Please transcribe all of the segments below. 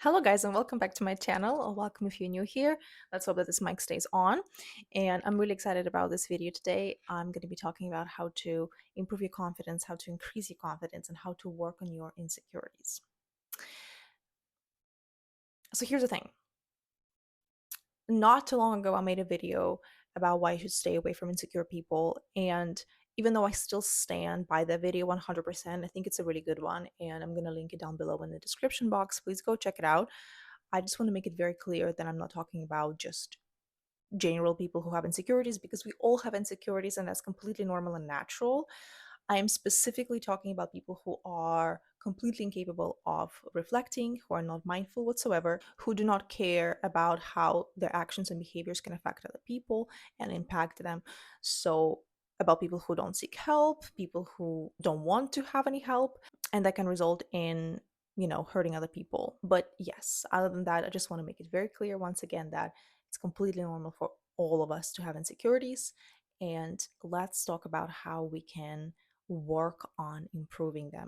Hello guys and welcome back to my channel, or welcome if you're new here. Let's hope that this mic stays on. And I'm really excited about this video today. I'm going to be talking about how to improve your confidence, how to increase your confidence, and how to work on your insecurities. So here's the thing. Not too long ago, I made a video about why you should stay away from insecure people. And even though I still stand by the video 100%, I think it's a really good one. And I'm going to link it down below in the description box. Please go check it out. I just want to make it very clear that I'm not talking about just general people who have insecurities, because we all have insecurities and that's completely normal and natural. I am specifically talking about people who are completely incapable of reflecting, who are not mindful whatsoever, who do not care about how their actions and behaviors can affect other people and impact them. So, about people who don't seek help, people who don't want to have any help, and that can result in hurting other people. But yes, other than that, I just want to make it very clear once again that it's completely normal for all of us to have insecurities. And let's talk about how we can work on improving them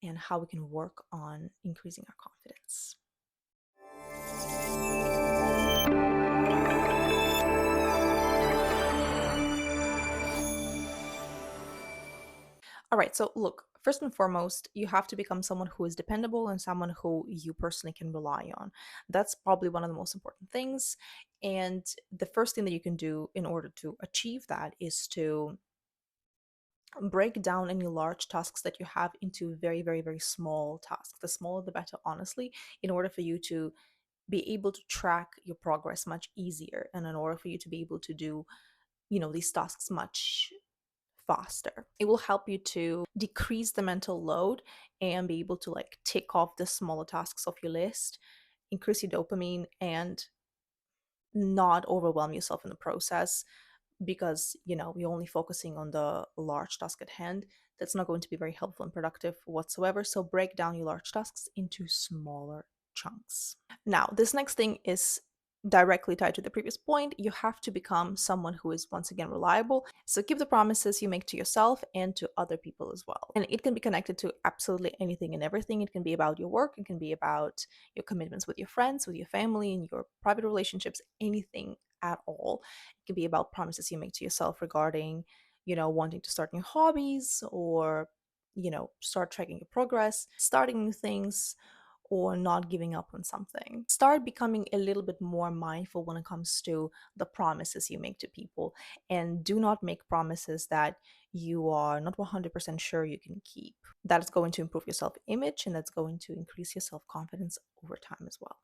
and how we can work on increasing our confidence. All right, so look, first and foremost, you have to become someone who is dependable and someone who you personally can rely on. That's probably one of the most important things. And the first thing that you can do in order to achieve that is to break down any large tasks that you have into very, very, very small tasks. The smaller, the better, honestly, in order for you to be able to track your progress much easier and in order for you to be able to do, these tasks much faster. It will help you to decrease the mental load and be able to like tick off the smaller tasks off your list, increase your dopamine, and not overwhelm yourself in the process, because you're only focusing on the large task at hand. That's not going to be very helpful and productive whatsoever. So break down your large tasks into smaller chunks. Now, this next thing is directly tied to the previous point. You have to become someone who is once again reliable. So keep the promises you make to yourself and to other people as well. And it can be connected to absolutely anything and everything. It can be about your work, it can be about your commitments with your friends, with your family, and your private relationships, anything at all. It can be about promises you make to yourself regarding, wanting to start new hobbies, or, start tracking your progress, starting new things, or not giving up on something. Start becoming a little bit more mindful when it comes to the promises you make to people, and do not make promises that you are not 100% sure you can keep. That is going to improve your self image and that's going to increase your self confidence over time as well.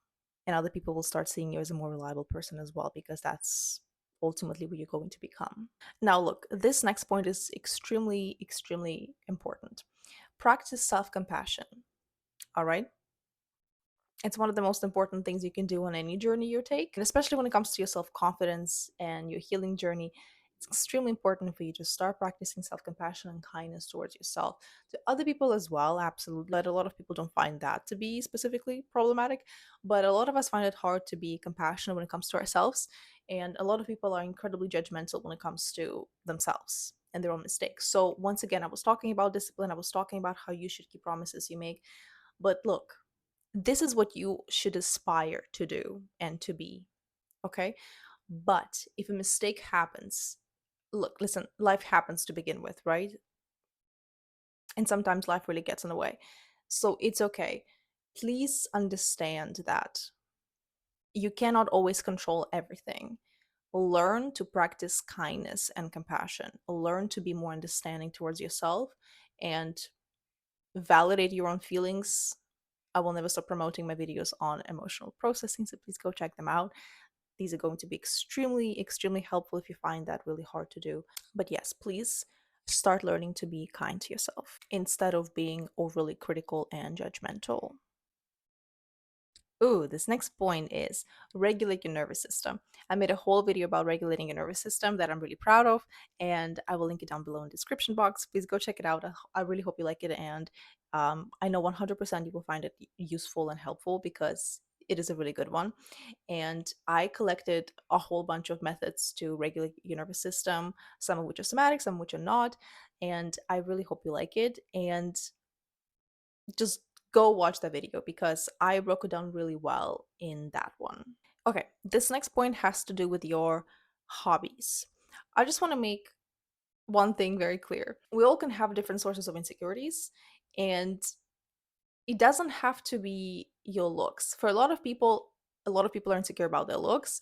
And other people will start seeing you as a more reliable person as well, because that's ultimately what you're going to become. Now, look, this next point is extremely, extremely important. Practice self compassion. All right. It's one of the most important things you can do on any journey you take, and especially when it comes to your self confidence and your healing journey. It's extremely important for you to start practicing self compassion and kindness towards yourself, to other people as well, absolutely. But a lot of people don't find that to be specifically problematic, but a lot of us find it hard to be compassionate when it comes to ourselves. And a lot of people are incredibly judgmental when it comes to themselves and their own mistakes. So, once again, I was talking about discipline, I was talking about how you should keep promises you make. But look, this is what you should aspire to do and to be, okay? But if a mistake happens, look, listen, life happens to begin with, right? And sometimes life really gets in the way. So it's okay. Please understand that you cannot always control everything. Learn to practice kindness and compassion. Learn to be more understanding towards yourself and validate your own feelings. I will never stop promoting my videos on emotional processing, so please go check them out. These are going to be extremely, extremely helpful if you find that really hard to do. But yes, please start learning to be kind to yourself instead of being overly critical and judgmental. Ooh, this next point is regulate your nervous system. I made a whole video about regulating your nervous system that I'm really proud of, and I will link it down below in the description box. Please go check it out. I really hope you like it, and I know 100% you will find it useful and helpful, because it is a really good one. And I collected a whole bunch of methods to regulate your nervous system, some of which are somatic, some of which are not, and I really hope you like it. And just Go watch that video because I broke it down really well in that one. Okay, this next point has to do with your hobbies. I just want to make one thing very clear. We all can have different sources of insecurities, and it doesn't have to be your looks. For a lot of people are insecure about their looks.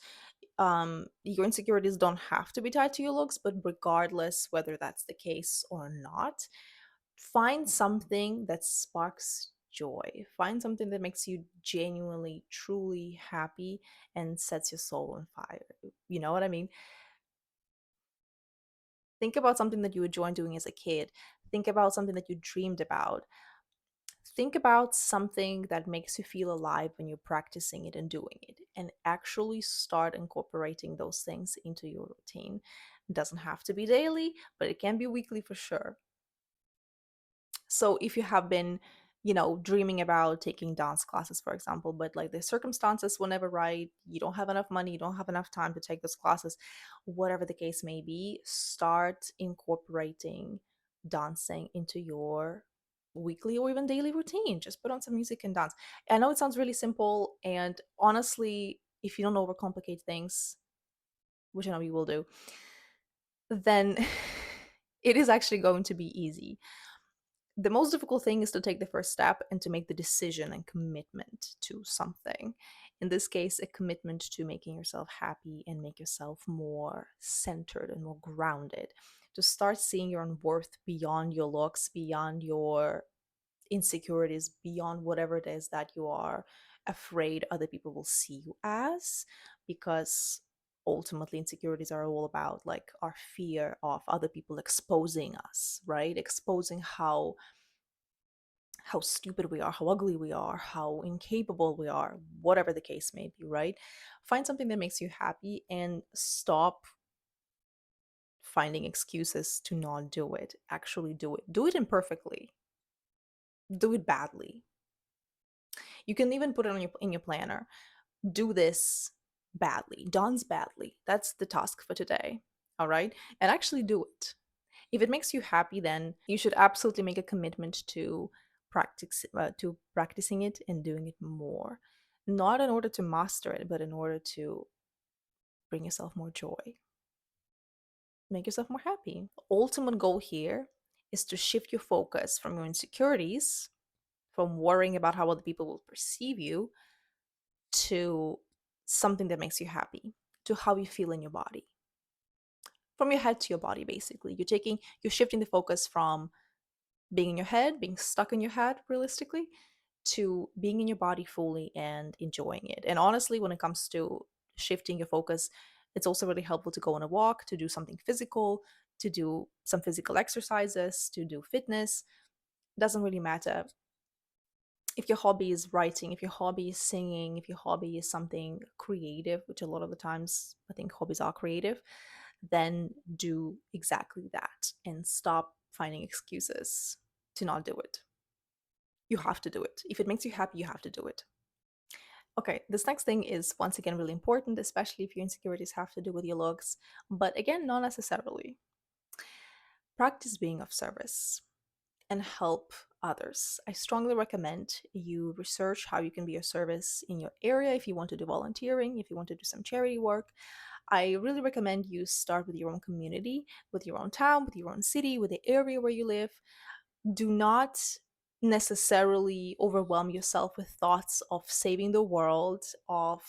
Your insecurities don't have to be tied to your looks, but regardless whether that's the case or not, find something that sparks joy. Find something that makes you genuinely, truly happy and sets your soul on fire. You know what I mean? Think about something that you enjoyed doing as a kid. Think about something that you dreamed about. Think about something that makes you feel alive when you're practicing it and doing it, and actually start incorporating those things into your routine. It doesn't have to be daily, but it can be weekly for sure. So if you have been, dreaming about taking dance classes, for example, but like the circumstances will never right, you don't have enough money, you don't have enough time to take those classes, whatever the case may be, start incorporating dancing into your weekly or even daily routine. Just put on some music and dance. I know it sounds really simple, and honestly, if you don't overcomplicate things, which I know you will do, then it is actually going to be easy. The most difficult thing is to take the first step and to make the decision and commitment to something. In this case, a commitment to making yourself happy and make yourself more centered and more grounded. To start seeing your own worth beyond your looks, beyond your insecurities, beyond whatever it is that you are afraid other people will see you as, because ultimately insecurities are all about like our fear of other people exposing us, right? Exposing how stupid we are, how ugly we are, how incapable we are, whatever the case may be, right? Find something that makes you happy and stop finding excuses to not do it. Actually do it. Do it imperfectly. Do it badly. You can even put it on in your planner. Do this badly. Dance badly. That's the task for today. All right? And actually do it. If it makes you happy, then you should absolutely make a commitment to practicing it and doing it more. Not in order to master it, but in order to bring yourself more joy, make yourself more happy. The ultimate goal here is to shift your focus from your insecurities, from worrying about how other people will perceive you, to something that makes you happy, to how you feel in your body. From your head to your body, basically. You're shifting the focus from being in your head, being stuck in your head realistically, to being in your body fully and enjoying it. And honestly, when it comes to shifting your focus, it's also really helpful to go on a walk, to do something physical, to do some physical exercises, to do fitness. It doesn't really matter. If your hobby is writing, if your hobby is singing, if your hobby is something creative, which a lot of the times I think hobbies are creative, then do exactly that and stop finding excuses to not do it. You have to do it. If it makes you happy, you have to do it. Okay, this next thing is once again really important, especially if your insecurities have to do with your looks, but again, not necessarily. Practice being of service and help others. I strongly recommend you research how you can be of service in your area if you want to do volunteering, if you want to do some charity work. I really recommend you start with your own community, with your own town, with your own city, with the area where you live. Do not necessarily overwhelm yourself with thoughts of saving the world, of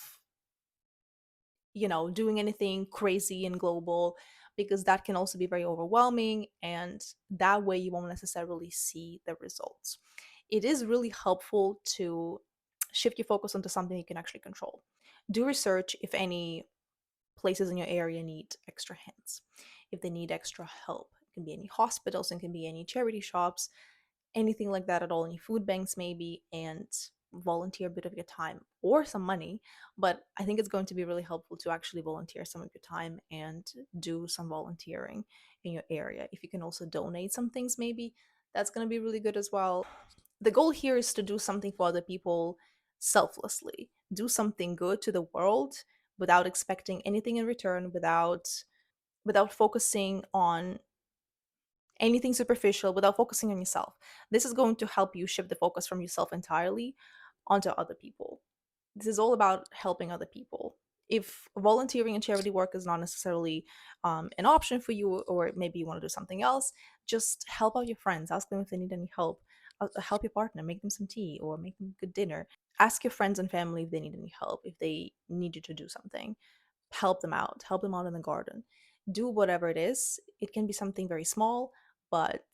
doing anything crazy and global, because that can also be very overwhelming, and that way you won't necessarily see the results. It is really helpful to shift your focus onto something you can actually control. Do research if any places in your area need extra hands, if they need extra help. It can be any hospitals, it can be any charity shops, anything like that at all, any food banks maybe, and volunteer a bit of your time or some money. But I think it's going to be really helpful to actually volunteer some of your time and do some volunteering in your area. If you can also donate some things, maybe that's going to be really good as well. The goal here is to do something for other people selflessly, do something good to the world without expecting anything in return, without focusing on anything superficial without focusing on yourself. This is going to help you shift the focus from yourself entirely onto other people. This is all about helping other people. If volunteering and charity work is not necessarily an option for you, or maybe you want to do something else, just help out your friends. Ask them if they need any help. Help your partner, make them some tea or make them good dinner. Ask your friends and family if they need any help, if they need you to do something. Help them out in the garden. Do whatever it is. It can be something very small, but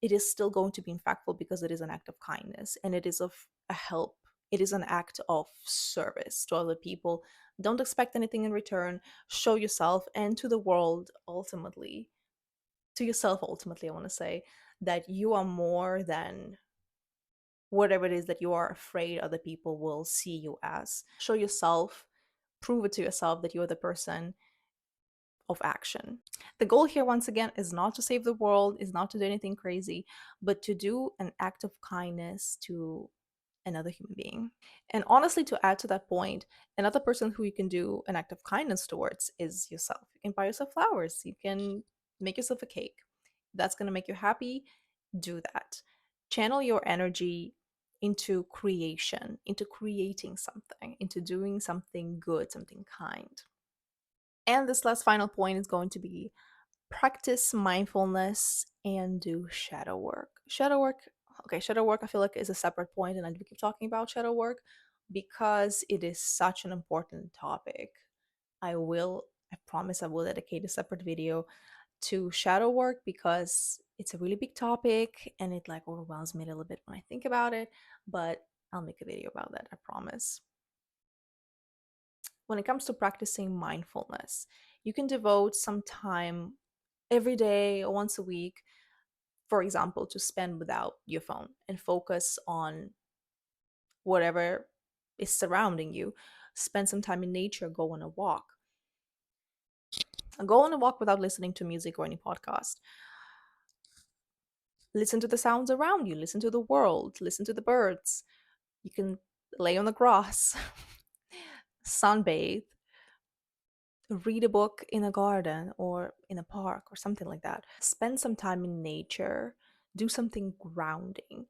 it is still going to be impactful because it is an act of kindness and it is of a help. It is an act of service to other people. Don't expect anything in return. Show yourself and to the world ultimately, to yourself ultimately, I want to say, that you are more than whatever it is that you are afraid other people will see you as. Show yourself, prove it to yourself that you're the person of action. The goal here, once again, is not to save the world, is not to do anything crazy, but to do an act of kindness to another human being. And honestly, to add to that point, another person who you can do an act of kindness towards is yourself. You can buy yourself flowers, you can make yourself a cake. That's going to make you happy. Do that. Channel your energy into creation, into creating something, into doing something good, something kind. And this last final point is going to be practice mindfulness and do shadow work. Shadow work, I feel like is a separate point, and I do keep talking about shadow work because it is such an important topic. I promise I will dedicate a separate video to shadow work because it's a really big topic and it like overwhelms me a little bit when I think about it, but I'll make a video about that, I promise. When it comes to practicing mindfulness, you can devote some time every day or once a week, for example, to spend without your phone and focus on whatever is surrounding you. Spend some time in nature, go on a walk. Go on a walk without listening to music or any podcast. Listen to the sounds around you, listen to the world, listen to the birds. You can lay on the grass, sunbathe, read a book in a garden or in a park or something like that. Spend some time in nature, do something grounding.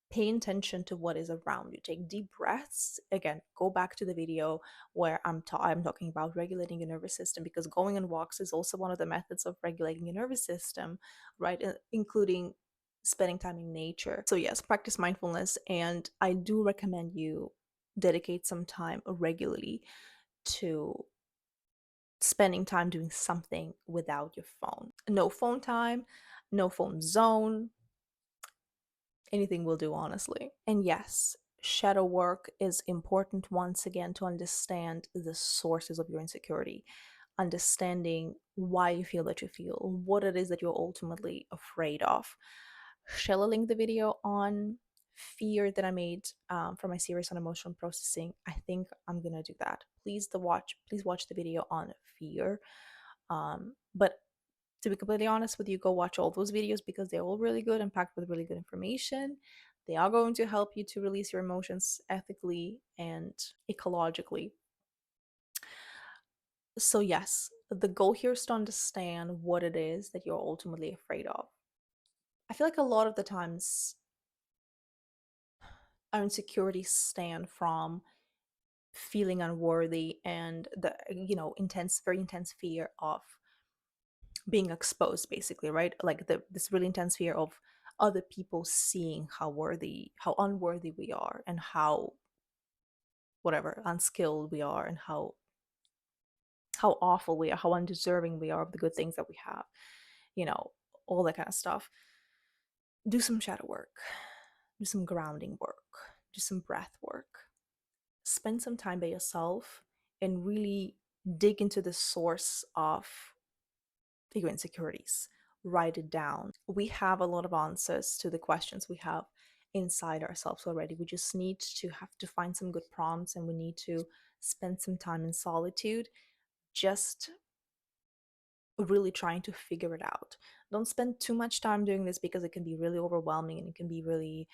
Pay attention to what is around you. Take deep breaths. Again, go back to the video where I'm talking about regulating your nervous system, because going on walks is also one of the methods of regulating your nervous system, right? Including spending time in nature. So yes, practice mindfulness, and I do recommend you dedicate some time regularly to spending time doing something without your phone. No phone time, no phone zone, anything will do, honestly. And yes, shadow work is important once again to understand the sources of your insecurity, understanding why you feel that you feel, what it is that you're ultimately afraid of. Shall I link the video on fear that I made for my series on emotional processing? I think I'm gonna do that. Please watch the video on fear. But to be completely honest with you, go watch all those videos because they're all really good and packed with really good information. They are going to help you to release your emotions ethically and ecologically. So, yes, the goal here is to understand what it is that you're ultimately afraid of. I feel like a lot of the times our insecurities stand from feeling unworthy and the very intense fear of being exposed, basically, right? Like this really intense fear of other people seeing how unworthy we are, and how whatever unskilled we are, and how awful we are, how undeserving we are of the good things that we have, you know, all that kind of stuff. Do some shadow work, do some grounding work, do some breath work. Spend some time by yourself and really dig into the source of your insecurities. Write it down. We have a lot of answers to the questions we have inside ourselves already. We just need to have to find some good prompts, and we need to spend some time in solitude, just really trying to figure it out. Don't spend too much time doing this because it can be really overwhelming and it can be really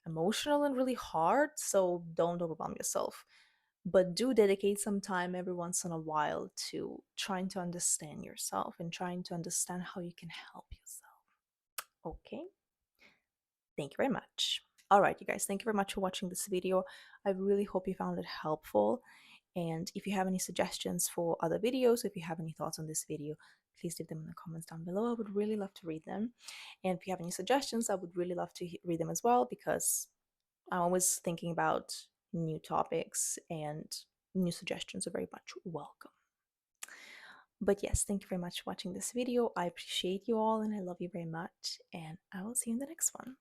emotional and really hard. So don't overwhelm yourself. But do dedicate some time every once in a while to trying to understand yourself and trying to understand how you can help yourself. Okay, thank you very much. All right, you guys, thank you very much for watching this video. I really hope you found it helpful. And if you have any suggestions for other videos, if you have any thoughts on this video, please leave them in the comments down below. I would really love to read them. And if you have any suggestions, I would really love to read them as well, because I'm always thinking about new topics, and new suggestions are very much welcome. But yes, thank you very much for watching this video. I appreciate you all and I love you very much. And I will see you in the next one.